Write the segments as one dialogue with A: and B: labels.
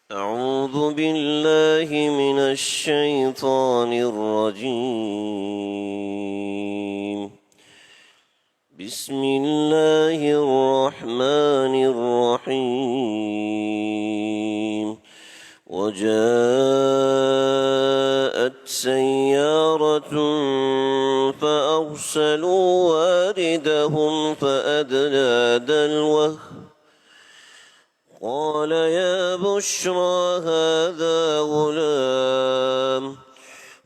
A: أعوذ بالله من الشيطان الرجيم. بسم الله الرحمن الرحيم. وجاءت سيارة فأرسلوا واردهم فأدلى دلوه قال يا بشرى هذا غلام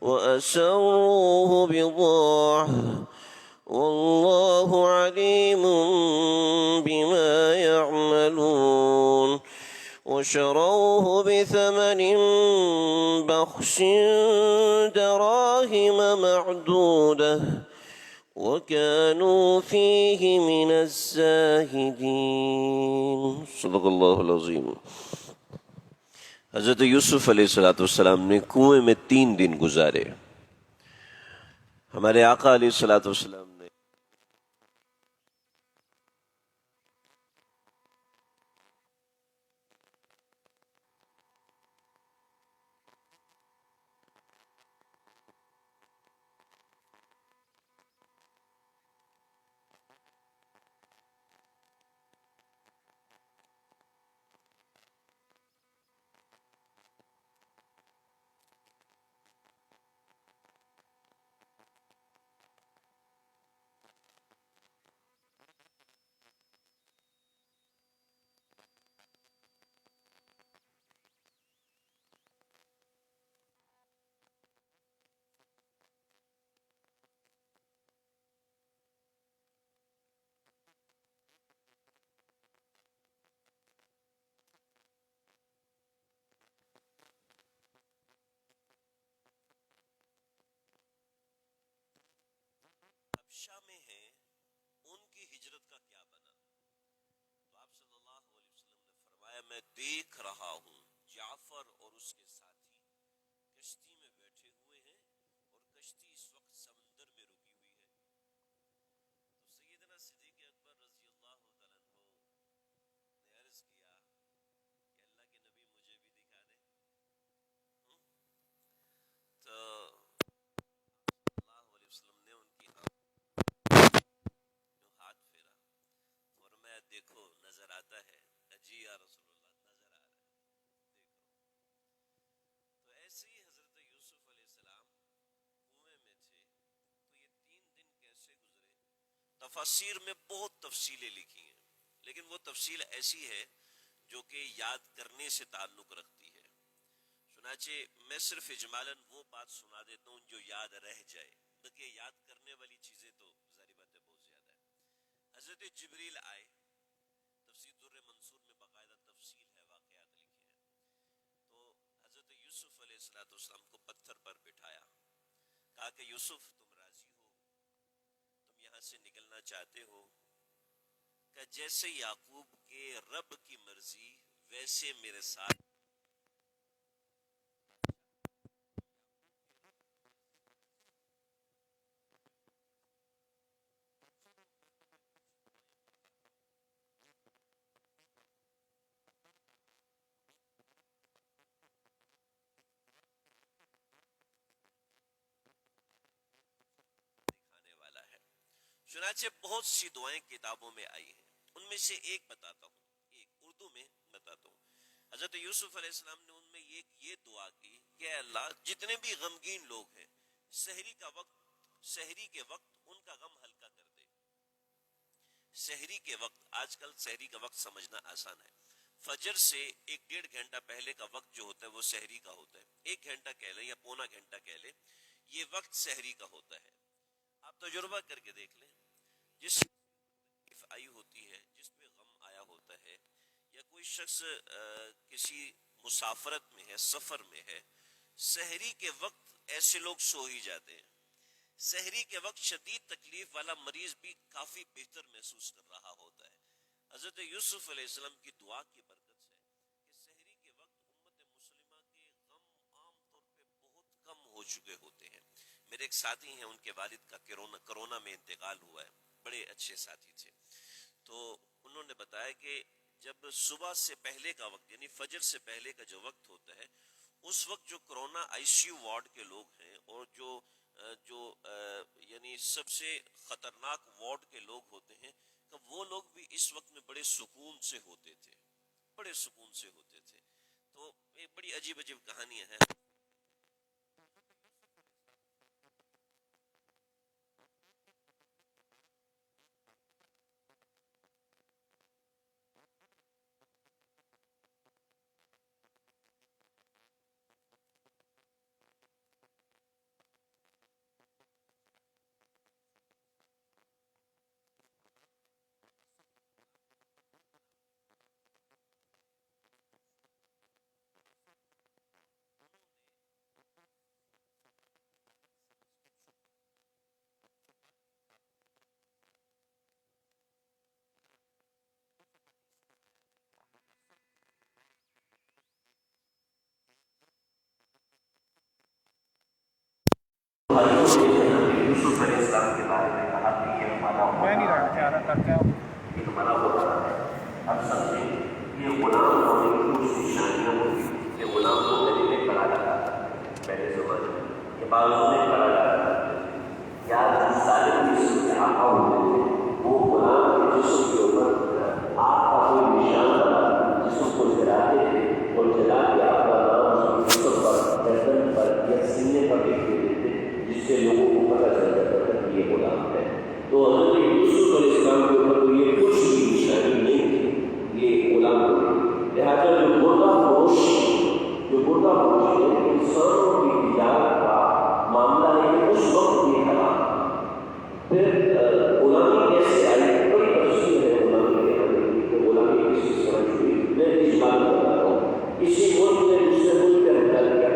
A: وأسروه بضاعة والله عليم بما يعملون وشروه بثمن بخس دراهم معدودة وكانوا فيه من الزاهدين. صدق اللہ العظیم. حضرت یوسف علیہ السلام نے کنویں میں 3 دن گزارے. ہمارے آقا علیہ السلام نے شام میں ہیں، ان کی ہجرت کا کیا بنا؟ تو آپ صلی اللہ علیہ وسلم نے فرمایا میں دیکھ رہا ہوں جعفر اور اس کے ساتھی کشتی میں بیٹھے ہوئے ہیں اور کشتی اس وقت سمندر میں رکی ہوئی ہے. تو سیدنا صدیق اکبر رضی اللہ تعالیٰ عنہ نے عرض کیا کہ اللہ کے نبی مجھے بھی دکھا دیں. تو اللہ علیہ وسلم نے ان کی ہاتھ پھیرا، فرمایا دیکھو نظر آتا ہے؟ جی یا رسول اللہ نظر آ رہا ہے، دیکھ رہا ہوں. تو ایسے ہی حضرت یوسف علیہ السلام کنویں میں تھے. تو یہ 3 دن کیسے گزرے؟ تفاسیر میں بہت تفصیلیں لکھی ہیں، لیکن وہ تفصیل ایسی ہے جو کہ یاد کرنے سے تعلق رکھتی ہے. چنانچہ میں صرف اجمالاً وہ بات سنا دیتا ہوں جو یاد رہ جائے، بلکہ یاد کرنے والی چیزیں تو ظاہری بات ہے بہت زیادہ ہے. حضرت جبریل آئے، تفسیر در منصور میں باقاعدہ تفصیل ہے، واقعات لکھے ہیں. تو حضرت یوسف علیہ السلام کو پتھر پر بٹھایا، کہا کہ یوسف تم راضی ہو، تم یہاں سے نکلنا چاہتے ہو؟ کہ جیسے یعقوب کے رب کی مرضی ویسے میرے ساتھ. دکھانے والا ہے. چنانچہ بہت سی دعائیں کتابوں میں آئی ہیں، ان میں سے ایک بتاتا ہوں، ایک اردو میں بتاتا ہوں. حضرت یوسف علیہ السلام نے ان میں یہ دعا کی کہ اللہ جتنے بھی غمگین لوگ ہیں، سحری کے وقت ان کا غم ہلکا کر دے. سحری کے وقت، آج کل سحری کا وقت سمجھنا آسان ہے. فجر سے 1-1.5 گھنٹہ پہلے کا وقت جو ہوتا ہے وہ سحری کا ہوتا ہے. 1 گھنٹہ کہہ لیں یا پونا گھنٹہ کہہ لیں، یہ وقت سحری کا ہوتا ہے. آپ تجربہ کر کے دیکھ لیں، جس تکلیف آئی ہوتی ہے، جس پہ غم آیا ہوتا ہے، یا کوئی شخص کسی مسافرت میں ہے، سفر میں ہے، سحری کے وقت ایسے لوگ سو ہی جاتے ہیں. سحری کے وقت شدید تکلیف والا مریض بھی کافی بہتر محسوس کر رہا ہوتا ہے۔ حضرت یوسف علیہ السلام کی دعا کی برکت سے کہ سحری کے وقت امت مسلمہ کے غم عام طور پہ بہت کم ہو چکے ہوتے ہیں۔ میرے ایک ساتھی ہیں، ان کے والد کا کرونا میں انتقال ہوا ہے، بڑے اچھے ساتھی تھے، تو انہوں نے بتایا کہ جب صبح سے پہلے کا وقت یعنی فجر سے پہلے کا جو وقت ہوتا ہے، اس وقت جو corona I C U ward کے لوگ ہیں اور جو یعنی سب سے خطرناک وارڈ کے لوگ ہوتے ہیں، کہ وہ لوگ بھی اس وقت میں بڑے سکون سے ہوتے تھے، بڑے سکون سے ہوتے تھے۔ تو یہ بڑی عجیب عجیب کہانیاں ہیں۔ یوسف علیہ السلام کے بارے میں کہا کہ یہ ہمارا ہوتا ہے۔ اب سمجھیں یہ غلام ہونے کی کچھ نشانیاں ہوتی ہیں کہ غلام کو گلے میں کڑا لگا پہلے زمانے میں، کہ بازو میں کڑا لگا، یا ظالم جسم کے آقا ہوتے تھے، وہ غلام کے جسم کے اوپر آگ کا کوئی نشان بنا جسم کو جلاتے تھے اور جلا کے آپ کا نام یوسف پر، گردن پر یا سینے پر لکھ دیتے تھے، جس سے لوگوں کو پتہ چل جاتا تھا کہ یہ غلام ہے۔ تو حضرت یوسف علیہ السلام کے اوپر تو یہ کچھ بھی نشانی نہیں تھی، یہ غلام ہوتے۔ لہٰذا جو مردہ فروش ہے، انسانوں کی تجارت کا معاملہ ہے کہ اس وقت یہ حرام۔ پھر غلامی کیسے آئی؟ بڑی تفصیل ہے غلامی کے آنے کی، کہ غلامی کسی طرح ہوئی۔ میں اجمال بتا رہا ہوں، کسی ملک نے دوسرے ملک پہ حملہ کیا،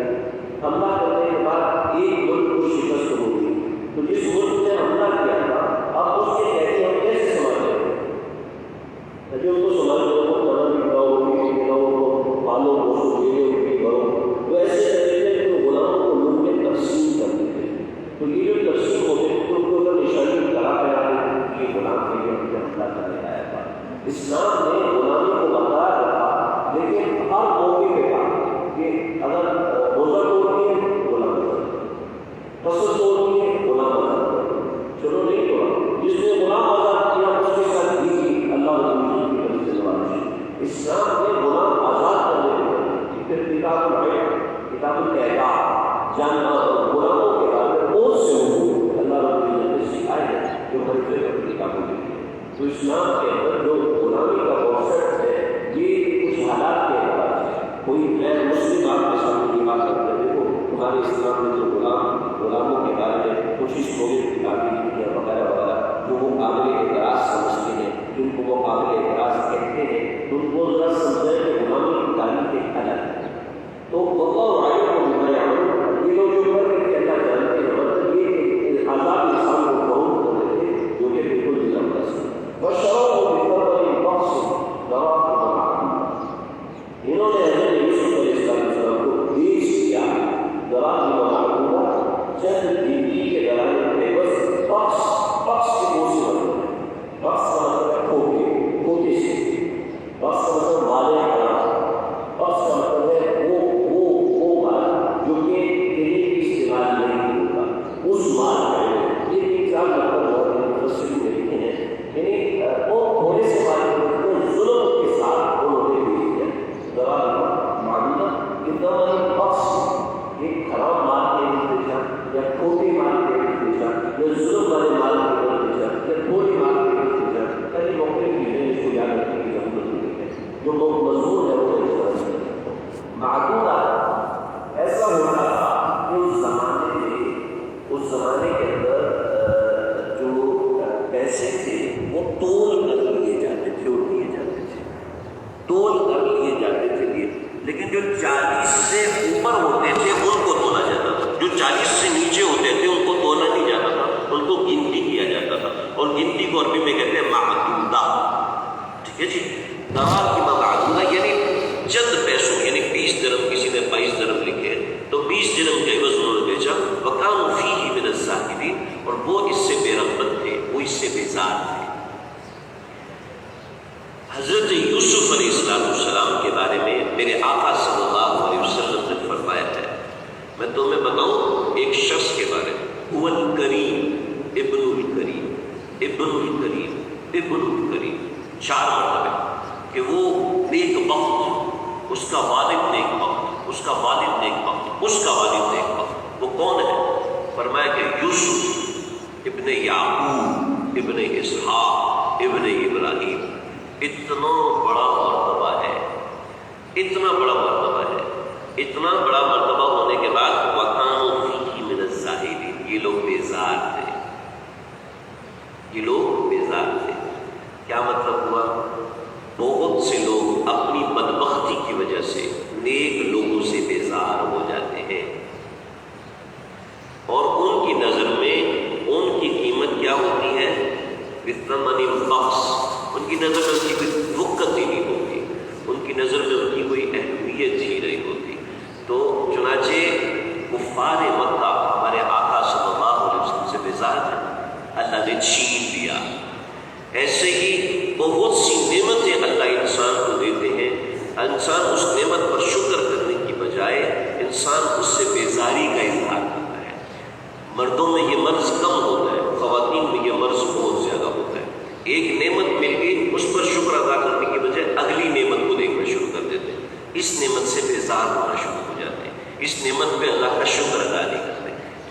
A: حملہ کرنے کے بعد ایک ملک کو شکست ہوگی، تو جس ملک نے حملہ کیا تھا اب اس کے کہتے ہم کیسے سمجھیں گے؟ جو تو سمجھ لوگوں کو کھانا بھی کھلاؤ، روٹی بھی کھلاؤ، پالو پوسو، دینے روٹی کرو، تو ایسے طریقے سے غلاموں کو لوگ میں تقسیم کرتے تھے۔ تو یہ جو تقسیم ہوتے تھے تو ان کو اگر نشانی کرا کر یہ غلام کے لیے حملہ کرنے آیا تھا۔ اسلام نے غلامی کو برقرار رکھا، لیکن ہر موقع پہ کہا کہ اگر روزہ توڑنی ہے غلام فصل توڑنی ہے غلام آزاد کرو، چلو نہیں توڑا، جس نے غلام آزاد کیا اس کے ساتھ بھی اللہ رسول کی طرف سے سوال۔ اسلام نے غلام آزاد کرنے کو پھر کتاب العلم، کتاب التعداد، غلاموں کے بارے میں بہت سے حقوق اللہ رسول نے سکھائے ہیں جو بڑے بڑے کتابوں میں ہیں۔ تو اسلام کے اندر جو غلامی کا کانسیپٹ ہے یہ کچھ حالات کے اعتبار سے، کوئی غیر مسلم آپ کے سامنے کی بات کرتے ہیں، دیکھو تمہارے اسلام میں جو غلاموں کے بارے میں کوشش ہوگی کتابیں لکھی ہے وغیرہ وغیرہ، جو وہ قابل اعتراض سمجھتے ہیں، جن کو وہ قابل اعتراض کہتے ہیں، تو ان کو ذرا سمجھیں کہ غلامی کی تعریف ایک الگ ہے۔ تو اللہ علیہ وسلم یہ لوگ جو کر کے اللہ جانتے ہیں، مطلب یہ کہ آزاد انسان کو فروخت کر دیتے ہیں، جو کہ بالکل زبردست ہے۔ بشروں کو بہتر بخش انہوں نے حضرت یوسف علیہ السلام کو بیچ دیا، چند زندگی کے دوران میں بس بخش کے موسی بنتے ہیں۔ بخش کا مطلب ہے کھوٹے سے، بخش کا مطلب مالے کا، بخش کا مطلب ہے وہ هو الکریم ابن الکریم ابن الکریم ابن الکریم، 4 مرتبہ کہ وہ نیک بخت، اس کا والد نیک بخت، اس کا والد نیک بخت، اس کا والد نیک بخت۔ وہ کون ہے؟ فرمایا کہ یوسف ابن یعقوب ابن اسحاق ابن ابراہیم۔ اتنا بڑا مرتبہ ہے، اتنا بڑا مرتبہ ہے، اتنا بڑا مرتبہ ہونے کے بعد وَكَانُوا فِيهِ مِنَ الزَّاهِدِينَ، یہ لوگ بیزار تھے، یہ لوگ بیزار تھے۔ کیا مطلب ہوا؟ بہت سے لوگ اپنی بدبختی کی وجہ سے نیک لوگوں سے بیزار ہو جاتے ہیں، اور ان کی نظر میں ان کی قیمت کیا ہوتی ہے؟ بِالثَّمَنِ الْبَخْسِ، ان کی نظر میں ان کی کوئی وقت ہی نہیں ہوتی، ان کی نظر میں ان کی کوئی اہمیت ہی نہیں ہوتی۔ تو چنانچہ کفار مکہ ہمارے آقا صلی اللہ علیہ وسلم سے بیزار تھے، اللہ نے چھین لیا۔ ایسے ہی بہت سی نعمتیں اللہ انسان کو دیتے ہیں، انسان اس نعمت پر شکر کرنے کی بجائے انسان اس سے بیزاری کا اظہار کرتا ہے۔ مردوں میں یہ مرض کم ہوتا ہے، خواتین میں یہ مرض بہت زیادہ ہوتا ہے۔ ایک نعمت مل گئی، اس پر شکر ادا کرنے کی بجائے اگلی نعمت کو دیکھنا شروع کر دیتے ہیں، اس نعمت سے بیزار ہونا شروع ہو جاتے ہیں، اس نعمت پہ اللہ کا شکر ادا نہیں کرتے۔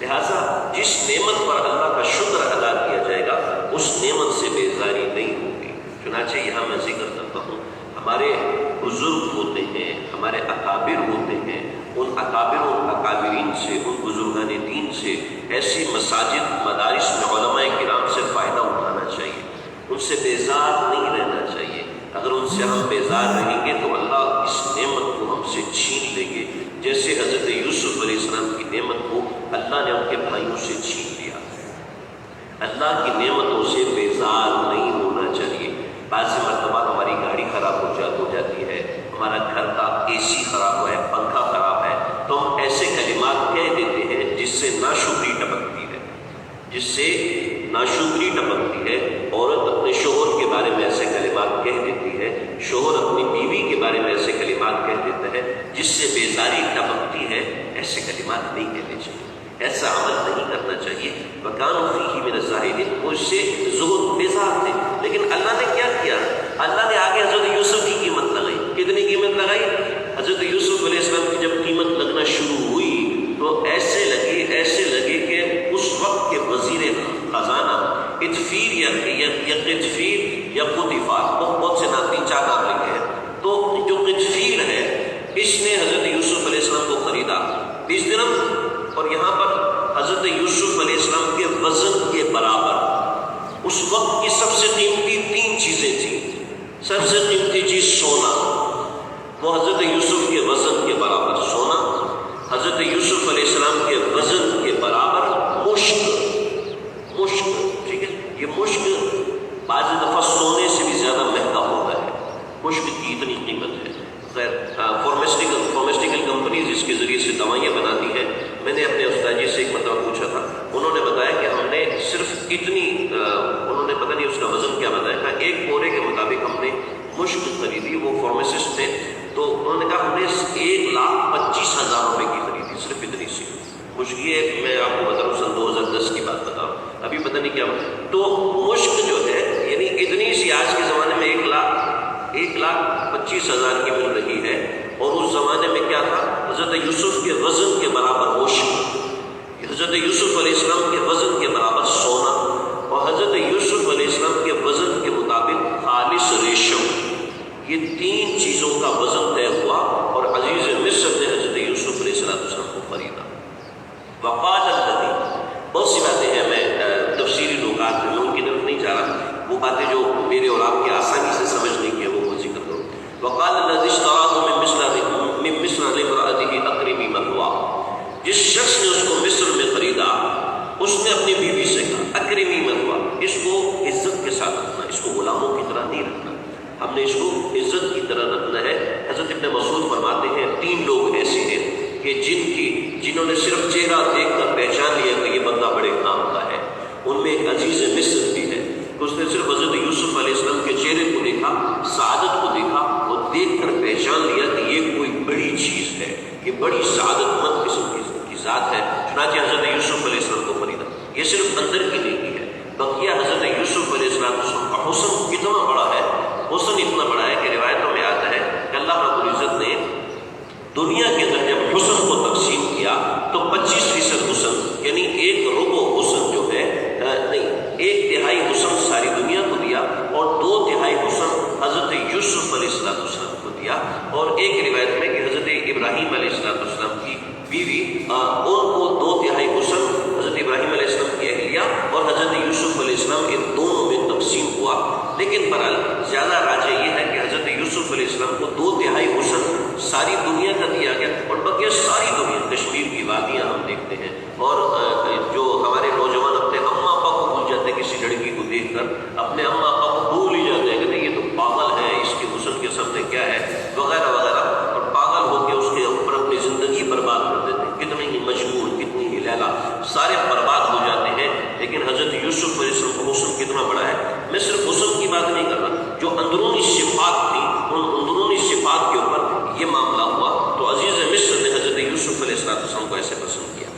A: لہٰذا جس نعمت پر اللہ کا شکر ادا کیا جائے گا اس نعمت سے بیزاری نہیں ہوگی۔ چنانچہ یہاں میں ذکر کرتا ہوں، ہمارے بزرگ ہوتے ہیں، ہمارے اکابر ہوتے ہیں، ان اکابر و اکابرین سے، ان بزرگان دین سے، ایسی مساجد مدارس میں علماء کرام سے فائدہ اٹھانا چاہیے، ان سے بیزار نہیں رہنا چاہیے۔ اگر ان سے ہم بیزار رہیں گے تو اللہ اس نعمت کو ہم سے چھین لیں گے، جیسے حضرت یوسف علیہ السلام کی نعمت کو اللہ نے ان کے بھائیوں سے چھین لیا۔ اللہ کی نعمتوں سے بیزار نہیں ہونا چاہیے۔ بعض مرتبہ ہماری گاڑی خراب ہو جاتی ہے، ہمارا گھر کا اے سی خراب ہے، پنکھا خراب ہے، تو ہم ایسے کلمات کہہ دیتے ہیں جس سے ناشکری ٹپکتی ہے، جس سے ناشکری ٹپکتی ہے۔ عورت اپنے شوہر کے بارے میں ایسے کلمات کہہ دیتی ہے، شوہر اپنی بیوی کے بارے میں ایسے کلمات کہہ دیتا ہے جس سے بیزاری ٹپکتی ہے۔ ایسے کلمات نہیں کہنے چاہیے، ایسا عمل نہیں کرنا چاہیے۔ وَكَانُوا فِيهِ مِنَ الزَّاهِدِينَ، وہ اس سے زہد بیزار تھے۔ لیکن اللہ نے کیا کیا؟ اللہ نے آگے حضرت یوسف کی قیمت لگائی۔ کتنی قیمت لگائی؟ حضرت یوسف علیہ السلام کی جب قیمت لگنا شروع ہوئی تو ایسے لگے کہ اس وقت کے وزیر خزانہ اتفیر یا قطفیر یا قطفار، بہت سے نام، 3-4 نام لکھے ہیں، تو جو قطفیر ہے اس نے حضرت یوسف علیہ السلام کو خریدا 20 درہم، اور یہاں پر حضرت یوسف علیہ السلام کے وزن کے برابر اس وقت کی سب سے قیمتی 3 چیزیں تھیں۔ سب سے قیمتی چیز سونا، وہ حضرت یوسف کے وزن کے برابر سونا، حضرت یوسف علیہ السلام کے وزن کے برابر مشک، ٹھیک ہے، یہ مشک بعض دفعہ سونے سے بھی زیادہ مہنگا ہوتا ہے، مشک کی اتنی قیمت ہے۔ خیر، فارمیسٹیکل کمپنیز اس کے ذریعے سے دوائیاں بناتی ہیں۔ میں نے اپنے استاد جی سے ایک مرتبہ پوچھا تھا، انہوں نے بتایا کہ ہم نے صرف اتنی، انہوں نے پتہ نہیں اس کا وزن کیا بتایا تھا، 1 بورے کے مطابق ہم نے مشک خریدی، وہ فارمیسسٹ تھے، تو انہوں نے کہا ہم نے 1,25,000 روپے کی خریدی، صرف اتنی سی مشک۔ یہ میں آپ کو بتا رہا ہوں سن 2010 کی بات بتا رہا ہوں، ابھی پتہ نہیں کیا۔ تو مشک جو ہے یعنی اتنی سی آج کے زمانے میں 1,25,000 کی مل رہی ہے، اور اس زمانے میں کیا تھا؟ حضرت یوسف کے وزن کے برابر مشک، حضرت یوسف علیہ السلام کے وزن کے برابر سونا، اور حضرت یوسف علیہ السلام کے وزن کے مطابق خالص ریشم۔ یہ 3 چیزوں کا وزن طے ہوا، اور عزیز مصر نے حضرت یوسف علیہ السلام کو خریدا۔ وقال الذی، بہت سی باتیں ہیں، میں تفسیری لغات میں ان کی طرف نہیں جا رہا، وہ باتیں جو میرے اور آپ کی آسانی سے سمجھنے کی ہے وہ ذکر کرو۔ وقال الذی اشتراه من مصر لامرأته اکرمی مثواہ، جس شخص نے اس کو مصر میں خریدا اس نے اپنی بیوی سے کہا اکرمی مثواہ، اس کو عزت کے ساتھ رکھنا، اس کو غلاموں کی طرح نہیں رکھنا، ہم نے اس کو عزت کی طرح رکھنا ہے۔ حضرت ابن مسعود فرماتے ہیں 3 لوگ ایسے ہیں کہ جنہوں نے صرف چہرہ دیکھ کر پہچان لیا کہ یہ بندہ بڑے کام کا ہے۔ ان میں ایک عزیز مصر بھی ہے، اس نے صرف حضرت یوسف علیہ السلام کے چہرے کو دیکھا، سعادت کو دیکھا، وہ دیکھ کر پہچان لیا کہ یہ کوئی بڑی چیز ہے، یہ بڑی سعادت مند قسم کی ذات ہے، چنانچہ حضرت یوسف علیہ السلام کو خریدا۔ یہ صرف اندر کی نیکی ہے. بقیہ حضرت یوسف علیہ السلام کا حسن کتنا بڑا ہے، حسن اتنا بڑا ہے کہ روایتوں میں آتا ہے کہ اللہ رب العزت نے دنیا کے اندر جب حسن کو تقسیم کیا تو 25% حسن یعنی 1/4 حسن جو ہے نہیں 1/3 حسن ساری دنیا کو دیا اور 2/3 حسن حضرت یوسف علیہ السلام کو دیا. اور ایک روایت میں کہ حضرت ابراہیم علیہ السلام کی بیوی ان کو 2/3 حسن حضرت ابراہیم علیہ السلام کی اہلیہ اور حضرت یوسف علیہ السلام ان دونوں میں تقسیم ہوا. لیکن بہرحال زیادہ راجع یہ ہے کہ حضرت یوسف علیہ السلام کو 2/3 حسن ساری دنیا کا دیا گیا اور بقیہ ساری دنیا کشمیر کی وادیاں ہم دیکھتے ہیں. اور جو ہمارے نوجوان اپنے اماں ابا کو بھول جاتے ہیں، کسی لڑکی کو دیکھ کر اپنے اماں ابا کو بھول ہی جاتے ہیں کہ نہیں یہ تو پاگل ہے، اس کے حسن کے سامنے کیا ہے وغیرہ وغیرہ، اور پاگل ہو کے اس کے اوپر اپنی زندگی برباد کر دیتے ہیں. کتنے ہی مجنون، کتنی ہی لیلا، سارے برباد ہو جاتے ہیں. لیکن حضرت یوسف علیہ السلام کا حسن کتنا بڑا ہے. میں صرف حسن کی بات نہیں کر رہا، جو اندرونی صفات تھی ان اندرونی صفات کے اوپر یہ معاملہ ہوا. تو عزیز مصر نے حضرت یوسف علیہ السلام کو ایسے پسند کیا.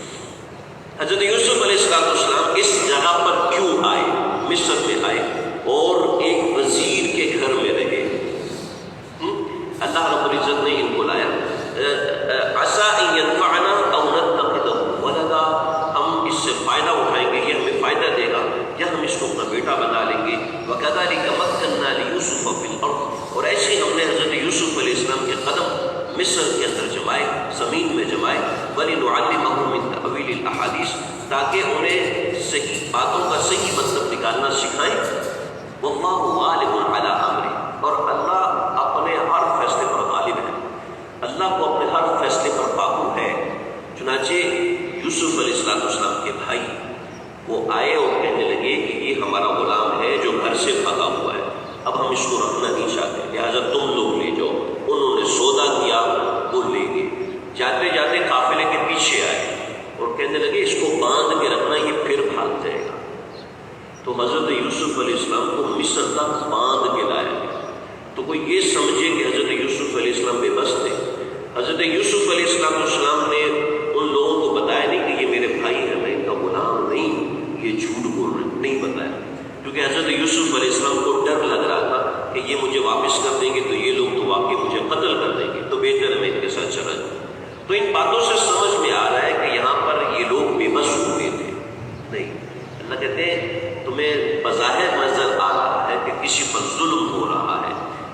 A: حضرت یوسف علیہ السلام اس جگہ پر کیوں آئے، مصر میں آئے اور ایک وزیر کے گھر میں رہے. اللہ رب العزت نے ان کو لایا. عسیٰ ان ینفعنا او نتخذہ ولدا، ہم اس سے فائدہ اٹھائیں گے، یہ ہمیں فائدہ دے گا یا ہم اس کو اپنا بیٹا بنا لیں گے. وَكَذَلِكَ مَكَّنَّا لِيُوسُفَ فِي الْأَرْضِ، اور ایسے ہی ہم نے حضرت یوسف علیہ السلام کے قدم مصر کے اندر جمائے، زمین میں جمائے. وَلِنُعَلِّمَهُ مِن تَأْوِيلِ الْأَحَادِيثِ، تاکہ انہیں صحیح باتوں کا صحیح مطلب نکالنا سکھائیں. وَاللَّهُ غَالِبٌ عَلَىٰ أَمْرِهِ، اور اللہ اپنے ہر فیصلے پر غالب ہے، اللہ کو اپنے ہر فیصلے پر قابو ہے. چنانچہ یوسف علیہ السلام کے بھائی وہ آئے اور کہنے لگے کہ یہ ہمارا غلام ہے جو گھر سے بھاگا ہوا ہے، اب ہم اس کو رکھنا نہیں چاہتے، لہٰذا تم لوگ لے جاؤ. انہوں نے سودا کیا، وہ لے گئے. جاتے جاتے قافلے کے پیچھے آئے اور کہنے لگے اس کو باندھ کے رکھنا، یہ پھر بھاگ جائے گا. تو حضرت یوسف علیہ السلام کو مصر تک باندھ کے لایا گیا. تو کوئی یہ سمجھے کہ حضرت یوسف علیہ السلام بے بس تھے. حضرت یوسف علیہ السلام نے ان لوگوں کو بتایا نہیں کہ یہ میرے بھائی ہیں، میں ان کا غلام نہیں، یہ جھوٹ بول رہے ہیں، نہیں بتایا. کیونکہ حضرت یوسف علیہ السلام کو ڈر لگ رہا تھا کہ یہ مجھے واپس کر دیں گے تو یہ لوگ تو واقعی مجھے قتل کر دیں گے، تو بہتر ہے میں ان کے ساتھ چلا جاؤں. تو ان باتوں سے سمجھ میں آ رہا ہے کہ یہاں پر یہ لوگ بے بس ہوئے تھے. نہیں، اللہ کہتے ہیں تمہیں بظاہر نظر آ رہا ہے کہ کسی پر ظلم ہو رہا ہے،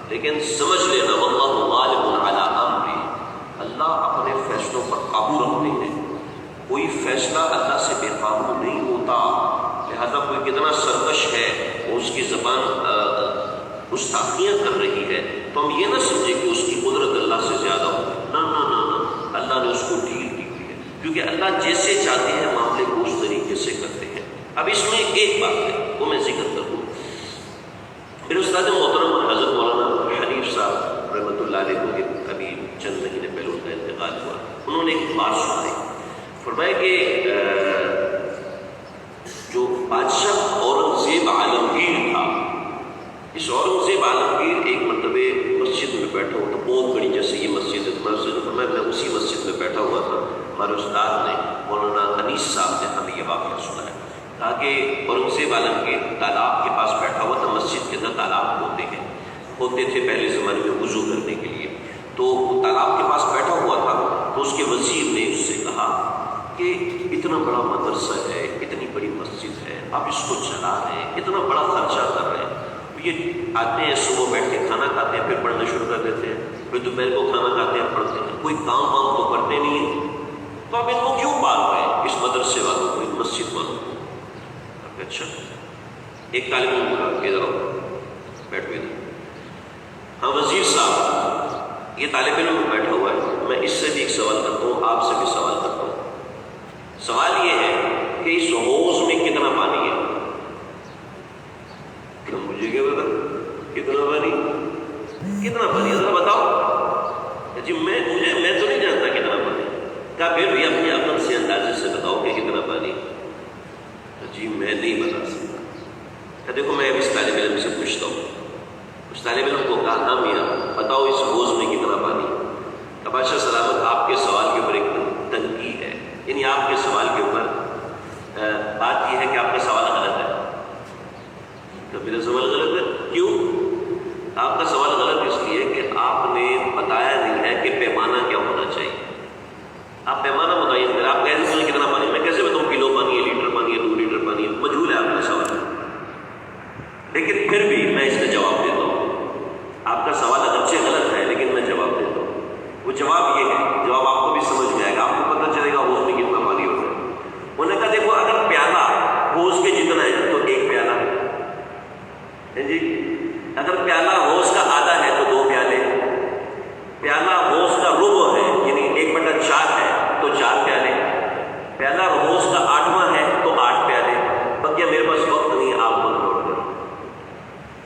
A: لیکن سمجھ لینا واللہ غالب علی امرہ، اللہ اپنے فیصلوں پر قابو رکھتے ہیں. کوئی فیصلہ اللہ سے بے قابو نہیں ہوتا. لہذا کوئی کتنا سرکش ہے، اس کی زبان گستاخیاں کر رہی ہے، تو ہم یہ نہ سمجھے کہ اس کی قدرت اللہ سے زیادہ ہو. نہ، اللہ نے اس کو ڈھیل دی ہوئی ہے، کیونکہ اللہ جیسے چاہتے ہیں معاملے کو اس طریقے سے کرتے ہیں. اب اس میں ایک بات ہے وہ میں ذکر کروں. میرے استاد محترم حضرت مولانا حنیف صاحب رحمۃ اللہ علیہ کو ابھی چند مہینے پہلے ان کا انتقال ہوا. انہوں نے ایک بات سنائی، فرمایا کہ جو بادشاہ اورنگزیب عالمگیر تھا، اس اورنگزیب عالمگیر ایک مرتبہ مسجد میں بیٹھا ہوا تھا، بہت بڑی جیسے یہ مسجد ہے. فرمایا میں اسی مسجد میں بیٹھا ہوا تھا، ہمارے استاد نے مولانا انیس صاحب نے ہمیں یہ واقعہ سنایا. کہا کہ اورنگزیب عالمگیر تالاب کے پاس بیٹھا ہوا تھا. مسجد کے اندر تالاب ہوتے تھے پہلے زمانے میں وضو کرنے کے لیے. تو وہ تالاب کے پاس بیٹھا ہوا تھا تو اس کے وزیر نے اس سے کہا کہ اتنا بڑا مدرسہ ہے، اتنی بڑی مسجد ہے، آپ اس کو چلا رہے ہیں، اتنا بڑا خرچہ کر رہے ہیں. یہ آتے ہیں صبح بیٹھ کے کھانا کھاتے ہیں، پھر پڑھنا شروع کر دیتے ہیں، پھر دوپہر کو کھانا کھاتے ہیں، پڑھتے ہیں، کوئی کام وام تو کرتے نہیں ہیں، تو آپ ان کو کیوں پال رہے ہیں، اس مدرسے والوں کو، اس مسجد والوں کو. اچھا، ایک طالب علم بولا ادھر آؤ، بیٹھو ادھر. ہاں وزیر صاحب، یہ طالب علم بیٹھا ہوا ہے، میں اس سے بھی ایک سوال کرتا ہوں، آپ سے بھی سوال کرتا ہوں. سوال یہ ہے کہ اس حوض میں کتنا پانی ہے؟ مجھے کیا پتا کتنا پانی ذرا بتاؤ. جی میں تو نہیں جانتا کتنا پانی. کہا پھر بھی اپنے عقل سے اندازے سے بتاؤ کہ کتنا پانی. جی میں نہیں بتا سکتا. دیکھو میں اس طالب علم سے پوچھتا ہوں. اس طالب علم کو کہا ہاں میاں بتاؤ اس حوض میں کتنا پانی. بادشاہ سلامت آپ کے سوال کے اوپر ایک تنقید ہے، یعنی آپ کے سوال کے اوپر بات یہ ہے کہ آپ کا سوال غلط ہے. تو میرا سوال غلط ہے کیوں؟ آپ کا سوال غلط اس لیے کہ آپ نے بتایا نہیں ہے کہ پیمانہ کیا ہونا چاہیے. آپ پیمانہ بتائیے. اگر آپ کہتے ہیں کتنا پانی، میں کیسے بتاؤں کلو پانی ہے، لیٹر پانی ہے، 2 لیٹر پانی ہے؟ مجھول ہے آپ کا سوال. لیکن پھر بھی میں اس کا جواب دیتا ہوں. آپ کا سوال اگرچہ غلط ہے لیکن میں جواب دیتا ہوں. وہ جواب یہ ہے، جواب آپ کو بھی سمجھ میں آئے گا، آپ کو پتہ چلے گا حوض میں کتنا پانی ہوگا. انہوں نے کہا دیکھو اگر پیالہ حوض کے جتنا ہے تو 1 پیالہ ہے جی. اگر پیالہ حوض کا آدھا ہے تو 2 پیالے. پیالہ حوض کا ربع ہے یعنی 1/4 ہے تو 4 پیالے. پیالہ حوض کا 8واں ہے تو 8 پیالے. بقیہ میرے پاس وقت نہیں ہے، آپ مت نوٹ کرو.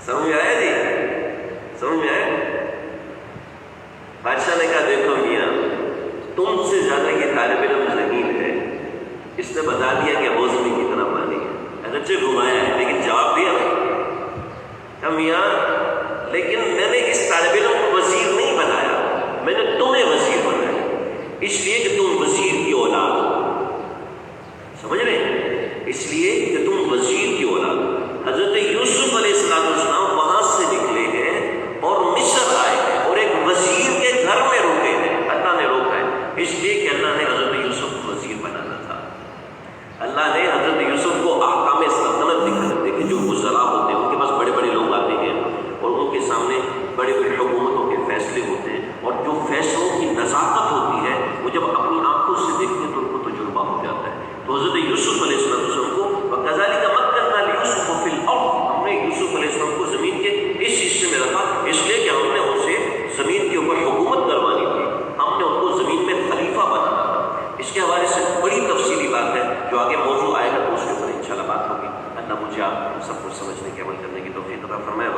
A: سمجھ میں آیا جی؟ سمجھ میں آیا؟ بادشاہ نے کہا دیکھو میاں، تم سے زیادہ یہ طالب علم ذہین ہے، اس نے بتا دیا کہ حوض میں کتنا پانی ہے. اگرچہ گھمایا ہے لیکن جواب دیا. کہا میاں لیکن میں نے اس طالب علم کو وزیر نہیں بنایا، میں نے تمہیں وزیر بنایا اس لیے کہ تم وزیر کی اولاد ہو. سمجھ رہے ہیں؟ اس لیے کہ تم وزیر کی اولاد ہو. حضرت یوسف علیہ السلام وہاں سے نکلے ہیں اور مصر آئے ہیں اور ایک وزیر کے گھر میں رکے ہیں. اللہ نے روکا ہے اس لیے کہ اللہ نے حضرت یوسف کو وزیر بنانا تھا. اللہ نے حضرت یوسف کو احکام سلطنت دکھاتے کہ جو وزراء ہوتے ہیں ان کے پاس بڑے بڑے لوگ آتے ہیں اور ان کے سامنے بڑے بڑے حکومتوں کے فیصلے ہوتے ہیں اور جو فیصلوں کی نزاکت ہوتی ہے وہ جب اپنی آنکھوں سے دیکھتے ہیں تو ان کو تجربہ ہو جاتا ہے. تو حضرت یوسف علیہ السلام کو وَكَذَلِكَ مَكَّنَّا لِيُوسُفَ فِي الْأَرْضِ، ہم نے یوسف علیہ السلام کو زمین کے اس حصے میں رکھا اس لیے کہ ہم نے ان سے زمین کے اوپر حکومت کروانی تھی، ہم نے ان کو زمین میں خلیفہ بنانا تھا. اس کے حوالے سے بڑی تفصیلی بات ہے جو آگے موضوع آئے گا تو اس کے اوپر انشاءاللہ بات ہوگی. اللہ مجھے آپ سب کو سمجھنے کے عمل کرنے کی توفیق عطا فرمائے.